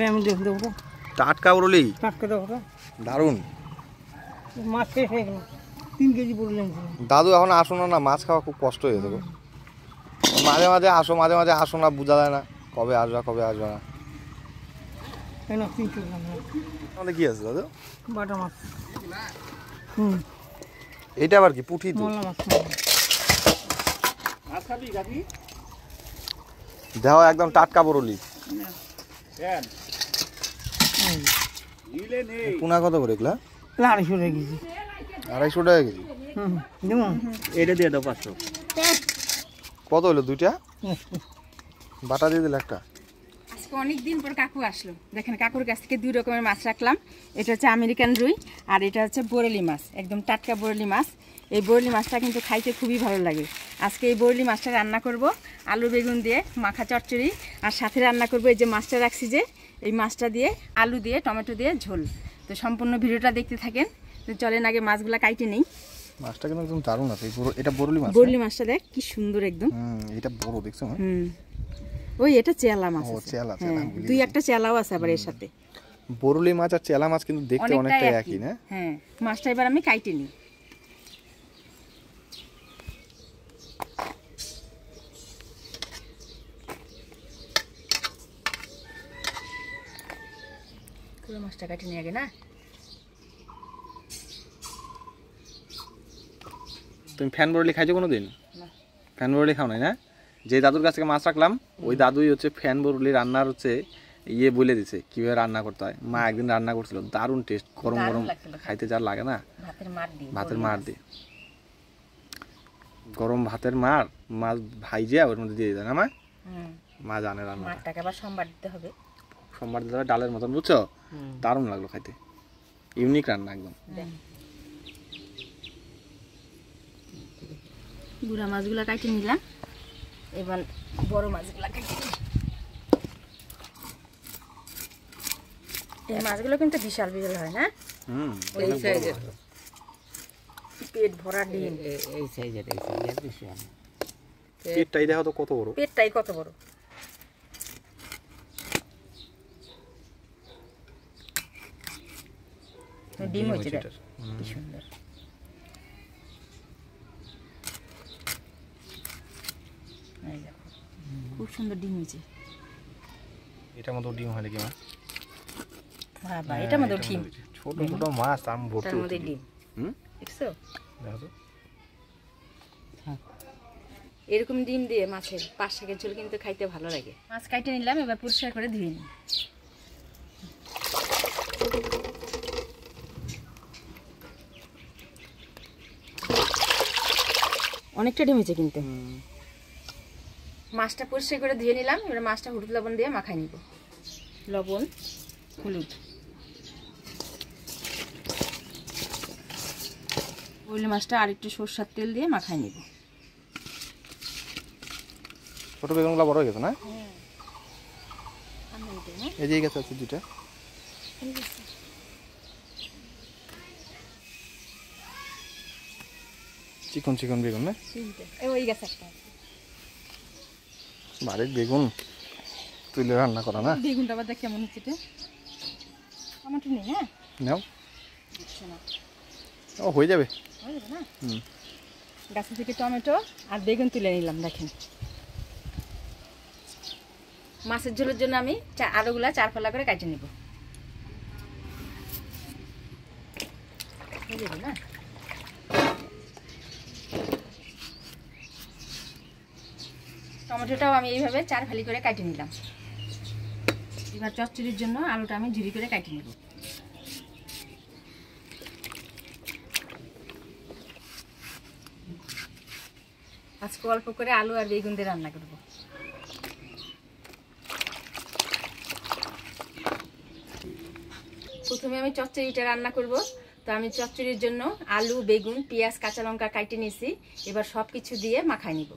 খালি আমি দেবো। টাটকা বরলি, টাটকা দেবো, দারুণ। মাছ শেষ হয়ে গেল, 3 কেজি বরলি। দাদু এখন আসো না, মাছ খাওয়া খুব কষ্ট হয়ে যাবে। মাঝে মাঝে আসো, মাঝে মাঝে আসো না, বোঝা যায় না কবে আসবা কবে আসবা না। তাহলে কি আছে দাদু? বাটা মাছ। এটা আবার কি? পুঁটি তো। দেখো একদম টাটকা বরলি। পুনা কত করে এগুলা? 250 টাকা কেজি। 250 টাকা কেজি। এটা দিয়ে দাও 500। কত হলো দুইটা? বাটা দিয়ে দিলে একটা। আজকে অনেকদিন পর কাকু আসলো, দেখেন কাকুর কাছ থেকে 2 রকমের মাছ রাখলাম। এটা হচ্ছে আমেরিকান রুই আর এটা হচ্ছে বরলি মাছ, একদম টাটকা বরলি মাছ। এই বরলি মাছটা কিন্তু খাইতে খুবই ভালো লাগে। আজকে এই বরলি মাছটা রান্না করব আলু বেগুন দিয়ে মাখা চচ্চড়ি, আর সাথে রান্না করব এই যে মাছটা রাখছি যে এই মাছটা দিয়ে আলু দিয়ে টমেটো দিয়ে ঝোল। তো সম্পূর্ণ ভিডিওটা দেখতে থাকেন। তো চলেন আগে মাছগুলা কাইটে নেই। মাছটা কিন্তু একদম দারুণ আছে। এটা বরলি মাছ। বরলি মাছটা দেখ কি সুন্দর একদম। এটা বড় দেখছো? ওই এটা চেলা মাছ আছে। চেলা, দুই একটা চেলাও আছে আবার এর সাথে। বরলি মাছ আর চেলা মাছ কিন্তু দেখতে অনেকটা একই না? হ্যাঁ, মাছটা এবার আমি কাইটে নিই। পুরো মাছটা কাটে নিয়ে আগে না। তুমি ফ্যান বরলি খাইছো কোনোদিন? ফ্যান বরলি খাও নাই না? যে দাদুর কাছ থেকে মাছ রাখলাম ওই দাদুই হচ্ছে ফ্যান বরলি রান্নার হচ্ছে বলে দিছে কিভাবে রান্না করতে হয়। মা একদিন রান্না করছিল, দারুণ টেস্ট। গরম গরম খাইতে যা লাগে না, ভাতের মার দিয়ে গরম ভাতের মার মাছ ভাইজিয়া ওর মধ্যে দিয়ে দেয় না? মা জানে রান্না। মাছটাকে আবার সোমবার দিতে হবে। সোমবার দিতে হবে ডালের মতন, বুঝছো? দারুণ লাগলো খাইতে, ইউনিক রান্না একদম। গুড়া মাছগুলা কাটে নিলাম, এবার বড় মাছগুলা কাটে নিই। এই মাছগুলো কিন্তু বিশাল বিশাল হয় না? এই সাইজের পেট ভরা ডিম। এই সাইজের বেশি হয়। পেটটাই দেখো তো কত বড়। পেটটাই কত বড়। ডিম হয়েছে কি সুন্দর। খুব সুন্দর ডিম হয়েছে। এটার মতো ডিম হয় নাকি মা? বাবা, এটার মধ্যে ডিম। ছোট ছোট মাছ আম ভর্তি। তার মধ্যে ডিম। দেখছো? দেখো তো। এরকম ডিম দিয়ে মাছের 5 শাকের ঝোল কিন্তু খাইতে ভালো লাগে। মাছ কাটে নিলাম, এবার পরিষ্কার করে ধুয়ে নিই। অনেকটা ডিম হয়েছে কিন্তু। মাছটা পরিষ্কার করে ধুয়ে নিলাম, এবার মাছটা হলুদ লবণ দিয়ে মাখাই নিব। লবণ, হলুদ। বরলি মাছটা আর একটু সরষের তেল দিয়ে মাখাই নিব। ছোট বেগুনগুলো বড় হয়ে গেছে না? এই যে গেছে আছে দুইটা। চিকন চিকন বেগুন না? ওই গেছে একটা। বাড়ির বেগুন তুলে রান্না করা না? বেগুনটা আবার দেখ কেমন হচ্ছে। টমেটো নেই? হ্যাঁ নাও, ও হয়ে যাবে। হয়ে যাবে না? গাছে থেকে টমেটো আর বেগুন তুলে নিলাম। দেখেন মাছের ঝোলের জন্য আমি আলুগুলা 4 ফালা করে কেটে নিব। হয়ে যাবে না? টমেটোটাও আমি এইভাবে 4 ফালি করে কেটে নিলাম। এবার চচ্চড়ির জন্য আলুটা আমি ঝুরি করে কেটে নেব। আজকে অল্প করে আলু আর বেগুন দিয়ে রান্না করব। প্রথমে আমি চচ্চড়িটা রান্না করব। তো আমি চচ্চড়ির জন্য আলু, বেগুন, পেঁয়াজ, কাঁচা লঙ্কা কাটে নিয়েছি। এবার সব কিছু দিয়ে মাখাই নিব।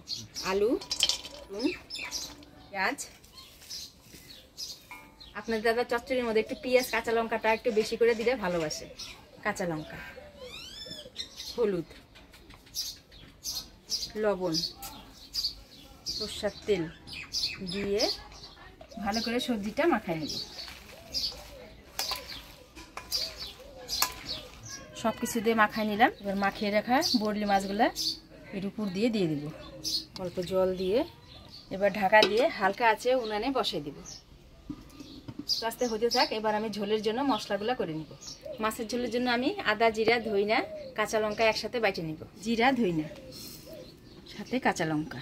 আলু, পেঁয়াজ। আপনার দাদা চচ্চড়ির মধ্যে একটু পেঁয়াজ, কাঁচা লঙ্কাটা একটু বেশি করে দিলে ভালোবাসে। কাঁচা লঙ্কা, হলুদ, লবণ, সরষের তেল দিয়ে ভালো করে সবজিটা মাখাই নেব। সব কিছু দিয়ে মাখাই নিলাম। এবার মাখিয়ে রাখা বরলি মাছগুলা এর উপর দিয়ে দিব, অল্প জল দিয়ে। এবার ঢাকা দিয়ে হালকা আঁচে উনানে বসাই দিব, আস্তে হতে থাক। এবার আমি ঝোলের জন্য মশলাগুলো করে নিব। মাছের ঝোলের জন্য আমি আদা, জিরা, ধইনা, কাঁচা লঙ্কা একসাথে বাইটে নিব। জিরা, ধইনা সাথে কাঁচা লঙ্কা।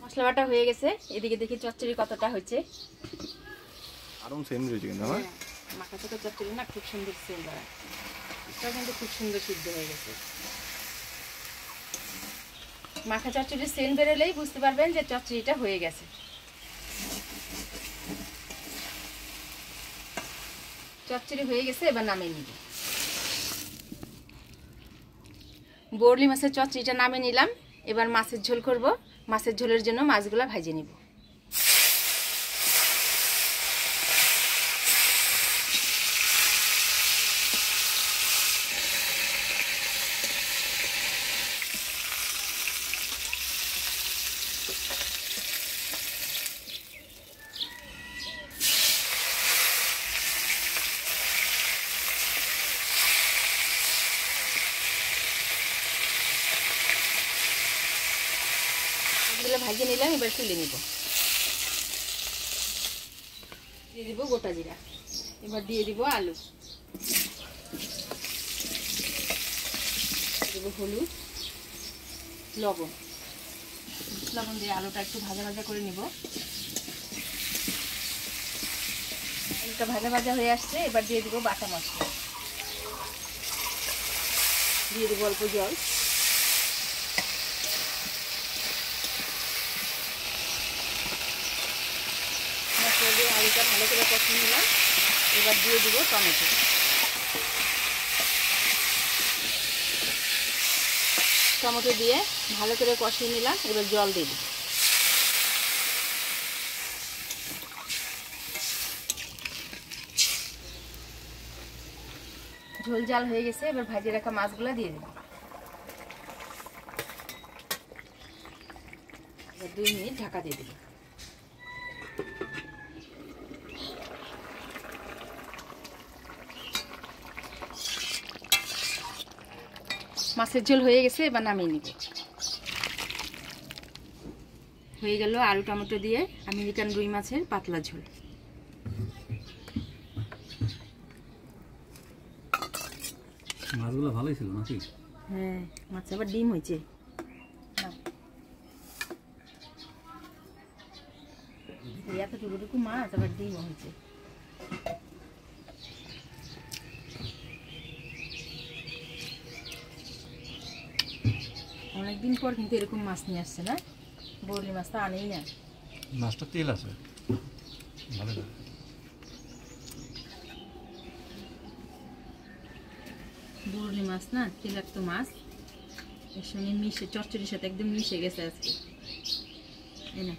মশলা বাটা হয়ে গেছে। এদিকে দেখি চচ্চড়ি কতটা হয়েছে। আরো সেম রয়েছে কিন্তু হ্যাঁ মাখা থেকে চচ্চড়ি না খুব সুন্দর সেল বাড়া, এটা কিন্তু খুব সুন্দর সিদ্ধ হয়ে গেছে। মাখা চচ্চড়ির সেল বেরোলেই বুঝতে পারবেন যে চচ্চড়িটা হয়ে গেছে। চচ্চড়ি হয়ে গেছে, এবার নামিয়ে নিব। বরলি মাছের চচ্চড়িটা নামিয়ে নিলাম। এবার মাছের ঝোল করব। মাছের ঝোলের জন্য মাছগুলো ভেজে নিব। ভাজিয়ে নিলাম, এবার তুলে নিব। দিয়ে দিব গোটা জিরা, এবার দিয়ে দিব আলু, দেব হলুদ, লবণ। লবণ দিয়ে আলুটা একটু ভাজা ভাজা করে নিব। আলুটা ভাজা ভাজা হয়ে আসছে, এবার দিয়ে দিব বাটা মশলা, দিয়ে দেবো অল্প জল। আলুটা ভালো করে কষিয়ে নিলাম। এবার দিয়ে দিব টমেটো। টমেটো দিয়ে ভালো করে কষিয়ে নিলাম। এবার জল দিয়ে দিব। ঝোল জাল হয়ে গেছে, এবার ভাজিয়ে রাখা মাছগুলো দিয়ে দিব। 2 মিনিট ঢাকা দিয়ে দিব। মাছের ঝোল হয়ে গেছে, এবার নামিয়ে নিব। হয়ে গেল আলু টমেটো দিয়ে আমেরিকান রুই মাছের পাতলা ঝোল। মাছগুলো ভালোই ছিল নাকি? হ্যাঁ, মাছ আবার ডিম হয়েছে। এতটুকু মাছ আবার ডিম হয়েছে। অনেকদিন পর কিন্তু এরকম মাছ নিয়ে আসছে না, বরলি মাছ তো আনেই না। মাছটা তেল আছে, ভালো লাগে। বরলি মাছ না, তেলাক্ত মাছ, এর সঙ্গে মিশে চচ্চড়ির সাথে একদম মিশে গেছে আজকে। এই না,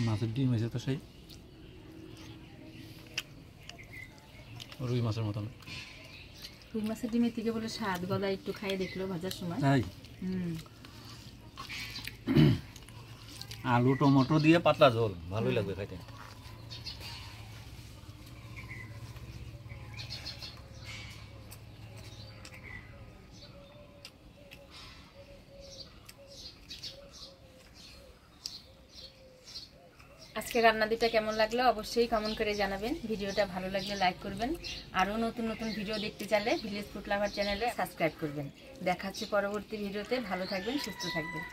মাছের ডিম হয়েছে তো সেই রুই মাছের মতন। রুই মাছের ডিমের থেকে বলে স্বাদ, গদা একটু খাইয়ে দেখলো ভাজার সময়। তাই আলু টমেটো দিয়ে পাতলা ঝোল ভালোই লাগবে খাইতে। আজকে রান্না দিটা কেমন লাগলো অবশ্যই কমেন্ট করে জানাবেন। ভিডিওটা ভালো লাগলে লাইক করবেন। আরও নতুন নতুন ভিডিও দেখতে চাইলে ভিলেজ ফুড লাভার চ্যানেলে সাবস্ক্রাইব করবেন। দেখা হচ্ছে পরবর্তী ভিডিওতে। ভালো থাকবেন, সুস্থ থাকবেন।